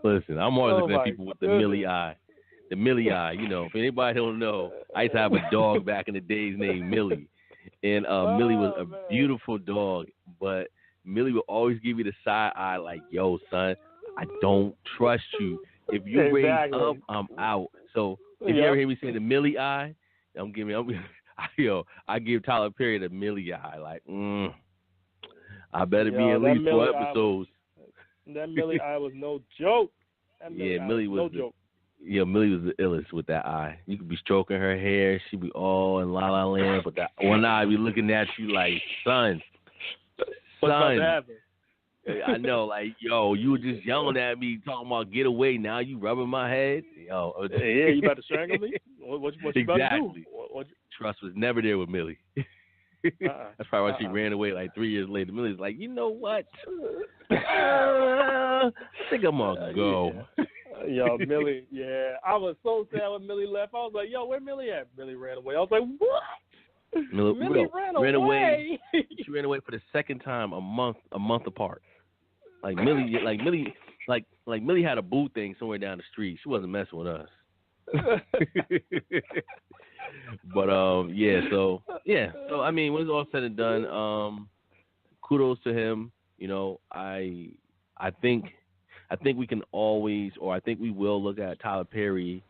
C: Listen, I'm always looking at people with the Millie eye. The Millie eye, if anybody don't know, I used to have a dog back in the days named Millie. And Millie was a beautiful dog, but Millie would always give you the side eye like, yo, son, I don't trust you. If you raise up, I'm out. So if you ever hear me say the Millie eye, I give Tyler Perry the Millie eye. Like, I better be at least 4 episodes.
B: That Millie eye was no joke.
C: Millie was
B: no joke.
C: Yeah, Millie was the illest with that eye. You could be stroking her hair. She'd be all in La La Land, but that one eye be looking at you like, son.
B: What's about to happen?
C: I know, like, yo, you were just yelling at me, talking about get away. Now you rubbing my head. Yo,
B: you about to strangle me? What you about to do?
C: Trust was never there with Millie. That's probably why she ran away like 3 years later. Millie's like, you know what? I think I'm gonna go.
B: Yo, Millie, I was so sad when Millie left. I was like, yo, where Millie at? Millie ran away. I was like, what?
F: Millie ran away.
C: She ran away for the second time a month apart. Like Millie had a boo thing somewhere down the street. She wasn't messing with us. But so I mean, when it's all said and done, kudos to him. You know, I think we can always, or I think we will look at Tyler Perry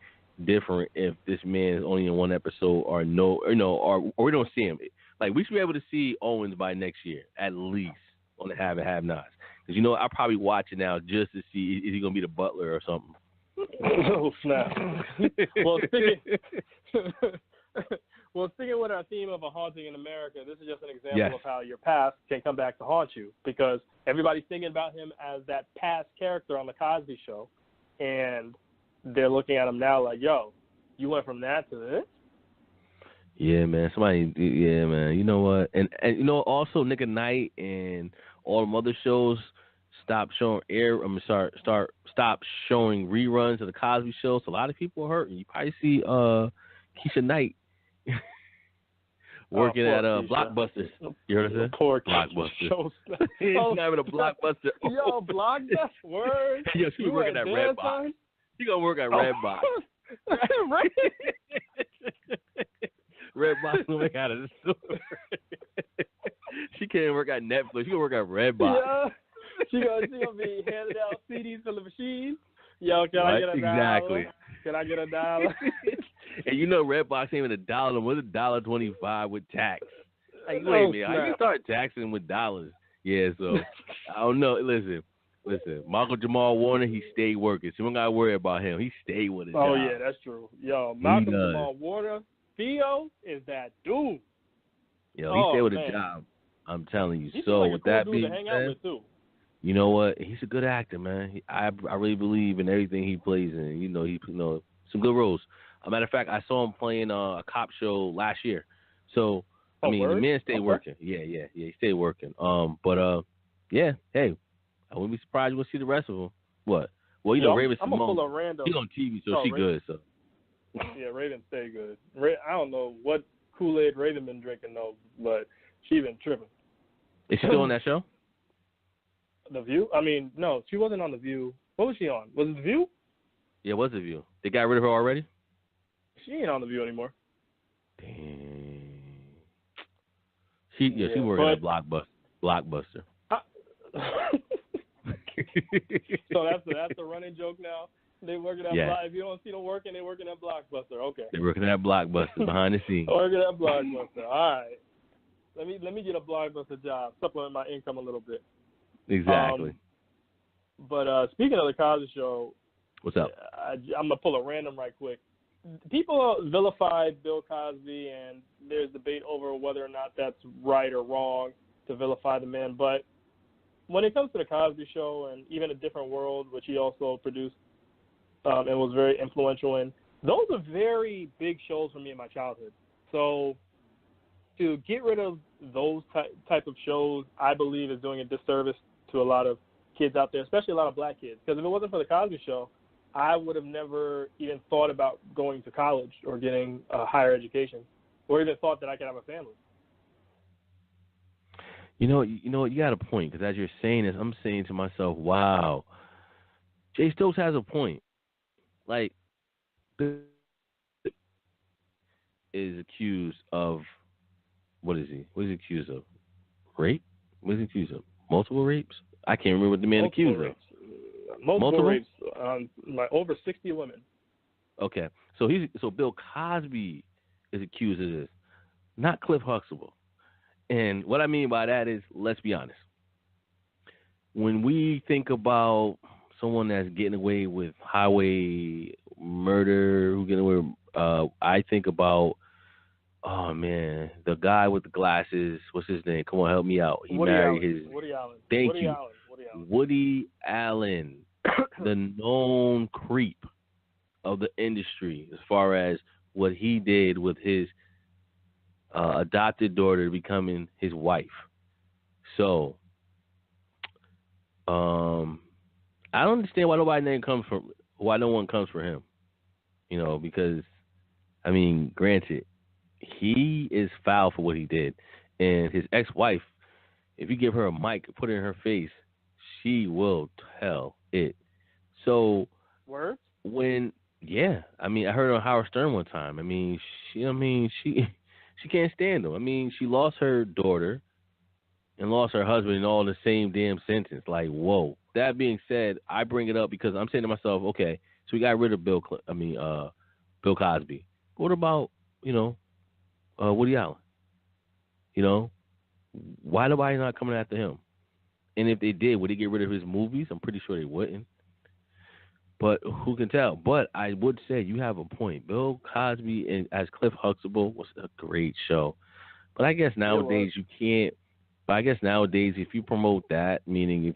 C: different if this man is only in one episode or we don't see him. Like, we should be able to see Owens by next year at least on the have and have nots. Because you know, I'll probably watch it now just to see is he gonna be the butler or something.
F: Oh snap! Well, sticking with our theme of a haunting in America, this is just an example of how your past can come back to haunt you, because everybody's thinking about him as that past character on the Cosby Show, and they're looking at him now like, yo, you went from that to this?
C: Yeah, man. Yeah, man. You know what? And you know, also Nick at Night and all them other shows stop showing stop showing reruns of the Cosby Show. So a lot of people are hurting. You probably see Keisha Knight working at Blockbuster. You heard of that?
F: Poor
C: Blockbuster. He's having a Blockbuster.
F: Yo, Blockbuster. Word.
C: Yo, she was working at Redbox. She gonna work at Redbox. Redbox will make out of the store. She can't work at Netflix. She gonna work at Redbox.
F: Yeah. She gonna be handing out CDs from the machine. Yo, can I get a dollar?
C: Exactly.
F: Can I get a dollar?
C: And you know, Redbox ain't even $1. It was $1.25 with tax. Like, wait a minute, I can start taxing with dollars. Yeah, so I don't know. Listen. Michael Jamal Warner, he stayed working. So we don't gotta worry about him. He stayed with his job.
F: Oh yeah, that's true. Yo, Michael Jamal Warner, Theo is that dude.
C: Yo, he stayed with his job. I'm telling you.
F: He's
C: so
F: like
C: with
F: a cool
C: that
F: dude
C: being
F: to hang out with too.
C: You know what? He's a good actor, man. I really believe in everything he plays in. You know, some good roles. As a matter of fact, I saw him playing a cop show last year. So I mean, the man stayed working. Yeah, he stayed working. Yeah. Hey, I wouldn't be surprised we'll see the rest of them. What? Well, you know, Raven Simone. He's on TV, so she good. So.
F: Yeah, Raven stay good. I don't know what Kool-Aid Raven been drinking though, but she been tripping.
C: Is she still on that show?
F: The View? I mean, no, she wasn't on The View. What was she on? Was it The View?
C: Yeah, it was The View. They got rid of her already?
F: She ain't on The View anymore.
C: Dang. She working at Blockbuster.
F: So that's the running joke now. They working at If you don't see them working, they working at Blockbuster. Okay.
C: They're working at Blockbuster behind the scenes.
F: Working at Blockbuster. All right. Let me get a Blockbuster job, supplement my income a little bit.
C: Exactly.
F: But speaking of the Cosby Show,
C: what's up?
F: I'm gonna pull a random right quick. People vilify Bill Cosby, and there's debate over whether or not that's right or wrong to vilify the man. But when it comes to the Cosby Show and even A Different World, which he also produced and was very influential in, those are very big shows for me in my childhood. So to get rid of those type of shows, I believe, is doing a disservice to a lot of kids out there, especially a lot of black kids. Because if it wasn't for the Cosby Show, I would have never even thought about going to college or getting a higher education, or even thought that I could have a family.
C: You know, you got a point, because as you're saying this, I'm saying to myself, wow, Jay Stokes has a point. Like, is accused of, what is he? What is he accused of? Rape? What is he accused of? Multiple rapes? I can't remember what the man accused of.
F: Multiple rapes, over 60 women.
C: Okay, so Bill Cosby is accused of this, not Cliff Huxtable. And what I mean by that is, let's be honest. When we think about someone that's getting away with highway murder, who getting away, I think about, oh man, the guy with the glasses. What's his name? Come on, help me out. He married his.
F: Woody Allen.
C: Thank you. Woody Allen, the known creep of the industry, as far as what he did with his adopted daughter becoming his wife. So, I don't understand why no one comes for him. You know, because, I mean, granted, he is foul for what he did. And his ex-wife, if you give her a mic, put it in her face, she will tell it. So
F: Word?
C: I mean, I heard on Howard Stern one time. She can't stand him. I mean, she lost her daughter and lost her husband all in the same damn sentence. Like, whoa. That being said, I bring it up because I'm saying to myself, okay, so we got rid of Bill Cosby. What about, Woody Allen? Why nobody not coming after him? And if they did, would they get rid of his movies? I'm pretty sure they wouldn't. But who can tell? But I would say you have a point. Bill Cosby and as Cliff Huxtable was a great show. But I guess nowadays you can't. But I guess nowadays if you promote that, meaning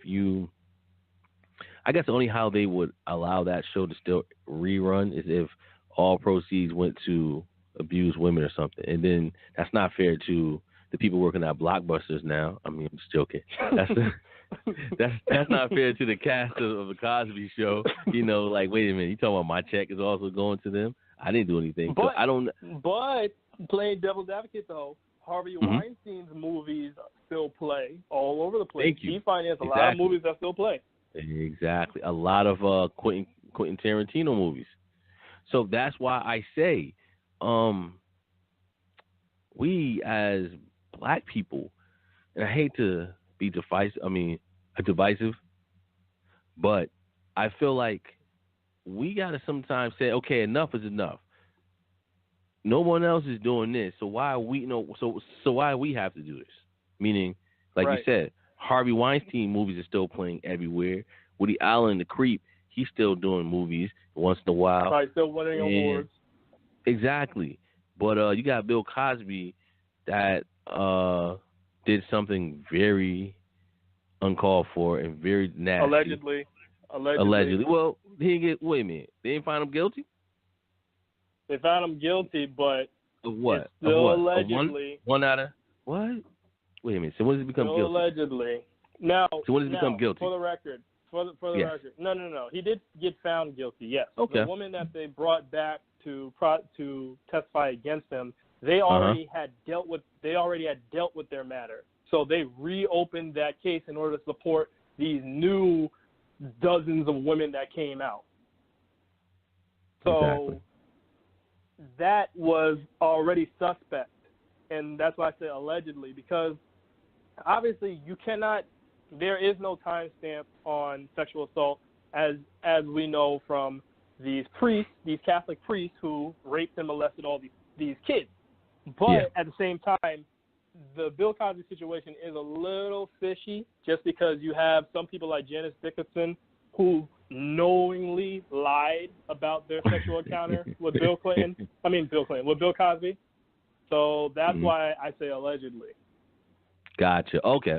C: I guess only how they would allow that show to still rerun is if all proceeds went to abuse women or something. And then that's not fair to the people working at Blockbusters now. I mean, I'm just joking. That's not fair to the cast of the Cosby Show. Like, wait a minute, you talking about my check is also going to them? I didn't do anything.
F: But
C: so I don't.
F: But playing devil's advocate though, Harvey Weinstein's movies still play all over the place.
C: Thank you.
F: He financed a lot of movies that still play.
C: Exactly, a lot of Quentin Tarantino movies. So that's why I say, we as black people, and I hate to be divisive, but I feel like we gotta sometimes say, okay, enough is enough. No one else is doing this, so why are we so why do we have to do this? Meaning, like you said, Harvey Weinstein movies are still playing everywhere. Woody Allen, the creep, he's still doing movies once in a while.
F: Right, still winning awards.
C: Exactly. But you got Bill Cosby that did something very uncalled for and very nasty. Allegedly. Well, he didn't get. Wait a minute. They didn't find him guilty.
F: They found him guilty, but
C: of what?
F: It's still
C: of what?
F: allegedly.
C: One out of what? Wait a minute. So when does it become guilty?
F: Allegedly. Now.
C: So when does it become guilty?
F: For the record. Record. No. He did get found guilty. Yes.
C: Okay.
F: The woman that they brought back to testify against him, they already had dealt with their matter. So they reopened that case in order to support these new dozens of women that came out. So that was already suspect, and that's why I say allegedly, because obviously there is no timestamp on sexual assault, as we know from these Catholic priests who raped and molested all these kids. But at the same time, the Bill Cosby situation is a little fishy, just because you have some people like Janice Dickinson who knowingly lied about their sexual encounter with Bill Cosby. So that's why I say allegedly.
C: Gotcha. Okay.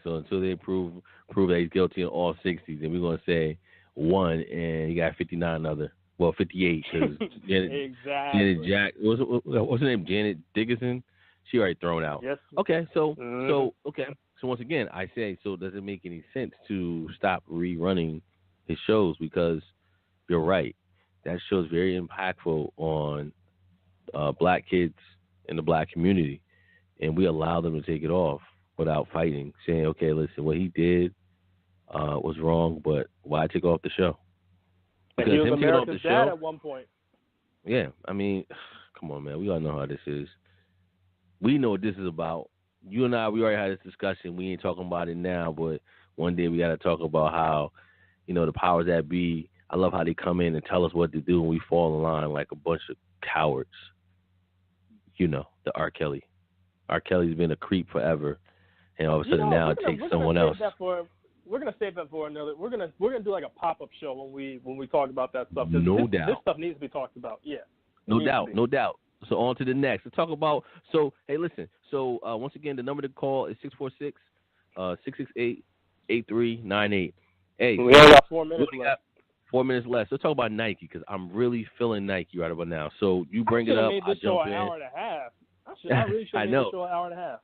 C: So until they prove that he's guilty in all 60s, then we're gonna say one, and he got 59 other. Well, 58.
F: Exactly.
C: What's her name? Janet Dickinson. She already thrown out.
F: Yes.
C: Okay. So once again, I say, so does it make any sense to stop rerunning his shows? Because you're right, that show is very impactful on black kids in the black community, and we allow them to take it off without fighting, saying, okay, listen, what he did was wrong, but why take off the show?
F: Because he was America's dad at one point.
C: Yeah, I mean, come on, man. We all know how this is. We know what this is about. You and I, we already had this discussion. We ain't talking about it now, but one day we got to talk about how, the powers that be, I love how they come in and tell us what to do, and we fall in line like a bunch of cowards. The R. Kelly. R. Kelly's been a creep forever, and all of a sudden now it takes someone else.
F: We're gonna save that for another. We're gonna do like a pop-up show when we talk about that stuff.
C: No doubt.
F: This stuff needs to be talked about. Yeah.
C: No doubt. So on to the next. Let's talk about. So hey, listen. So once again, the number to call is 646-668-8398. Hey,
F: we only got 4 minutes left.
C: 4 minutes left. Let's talk about Nike, because I'm really feeling Nike right about now. So you bring it up.
F: I
C: I jump in.
F: Hour and a half. I really should have made this show an hour and a half.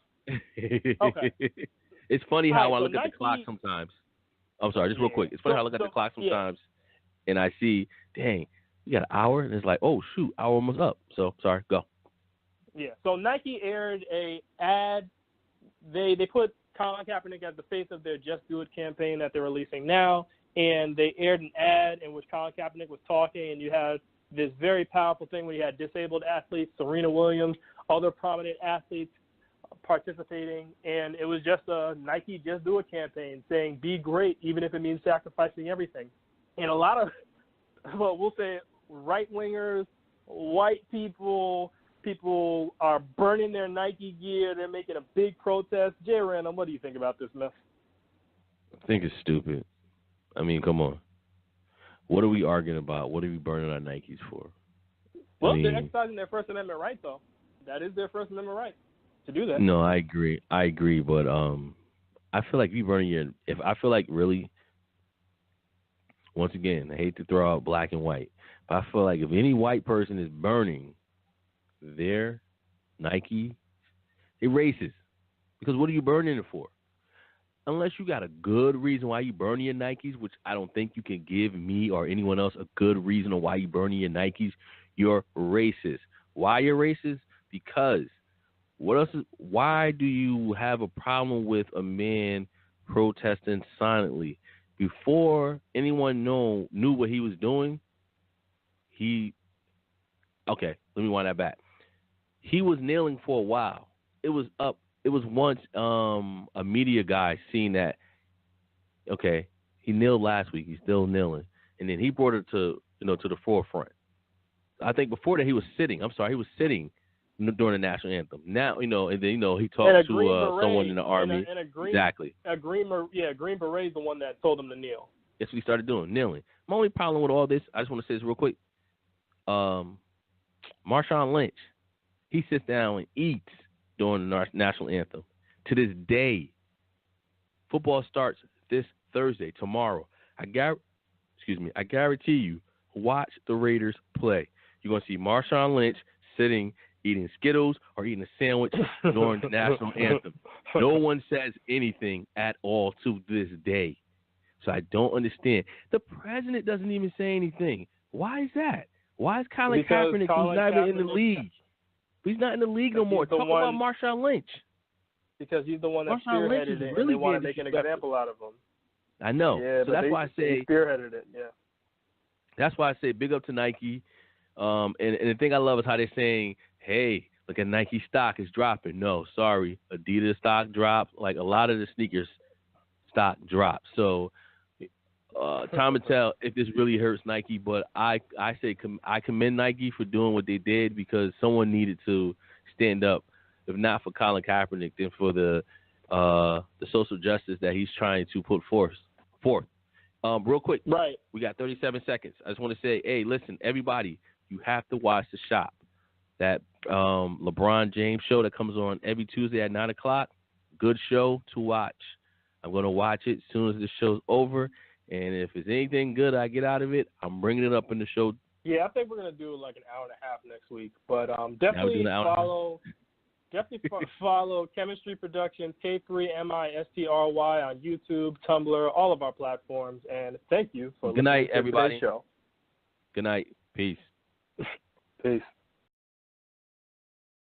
F: Okay.
C: It's funny how I look
F: Nike,
C: at the clock sometimes. I'm sorry, just real quick. It's funny how I look at the clock sometimes, and I see, dang, we got an hour, and it's like, oh shoot, hour almost up. So sorry, go.
F: Yeah. So Nike aired a ad. They put Colin Kaepernick as the face of their Just Do It campaign that they're releasing now, and they aired an ad in which Colin Kaepernick was talking, and you had this very powerful thing where you had disabled athletes, Serena Williams, other prominent athletes participating, and it was just a Nike Just Do It campaign saying be great even if it means sacrificing everything. And a lot of, well, we'll say right-wingers, white people are burning their Nike gear. They're making a big protest. Jay Random, what do you think about this mess?
C: I think it's stupid. I mean, come on. What are we arguing about? What are we burning our Nikes for?
F: Well, they're exercising their First Amendment right, though. That is their First Amendment right to do that.
C: No, I agree, but I feel like you burning I feel like really, once again, I hate to throw out black and white, but I feel like if any white person is burning their Nike, it racist. Because what are you burning it for? Unless you got a good reason why you burning your Nikes, which I don't think you can give me or anyone else a good reason on why you burning your Nikes, you're racist. Why you're racist? Because why do you have a problem with a man protesting silently? Before anyone knew what he was doing, okay, let me wind that back. He was kneeling for a while. It was once a media guy seen that, okay, he kneeled last week, he's still kneeling. And then he brought it to the forefront. I think before that he was sitting during the national anthem. Now, and then, he talked to someone in the Army. Exactly.
F: A Green Beret is the one that told him to kneel.
C: That's what he started doing, kneeling. My only problem with all this, I just want to say this real quick. Marshawn Lynch, he sits down and eats during the national anthem. To this day, football starts this Thursday, tomorrow. I guarantee you, watch the Raiders play. You're going to see Marshawn Lynch sitting, eating Skittles or eating a sandwich during the national anthem. No one says anything at all to this day. So I don't understand. The president doesn't even say anything. Why is that? Why is Colin Kaepernick, who's not even in the league? He's not in the league no more. Talk about Marshawn Lynch.
F: Because he's the one that spearheaded it, and they want to make an example out of him.
C: I know.
F: Yeah,
C: so that's why I say
F: he spearheaded it. Yeah.
C: That's why I say big up to Nike. And the thing I love is how they're saying, "Hey, look at Nike stock is dropping." No, sorry, Adidas stock dropped. Like a lot of the sneakers stock dropped. So time to tell if this really hurts Nike. But I say I commend Nike for doing what they did because someone needed to stand up. If not for Colin Kaepernick, then for the social justice that he's trying to put forth. Real quick,
F: right? We
C: got 37 seconds. I just want to say, hey, listen, everybody, you have to watch The Shop. That LeBron James show that comes on every Tuesday at 9 o'clock. Good show to watch. I'm going to watch it as soon as the show's over. And if there's anything good I get out of it, I'm bringing it up in the show.
F: Yeah, I think we're going to do like an hour and a half next week. But definitely follow Chemistry Productions, K3MISTRY on YouTube, Tumblr, all of our platforms. And thank you for listening to today's show.
C: Good night. Peace.
F: Peace.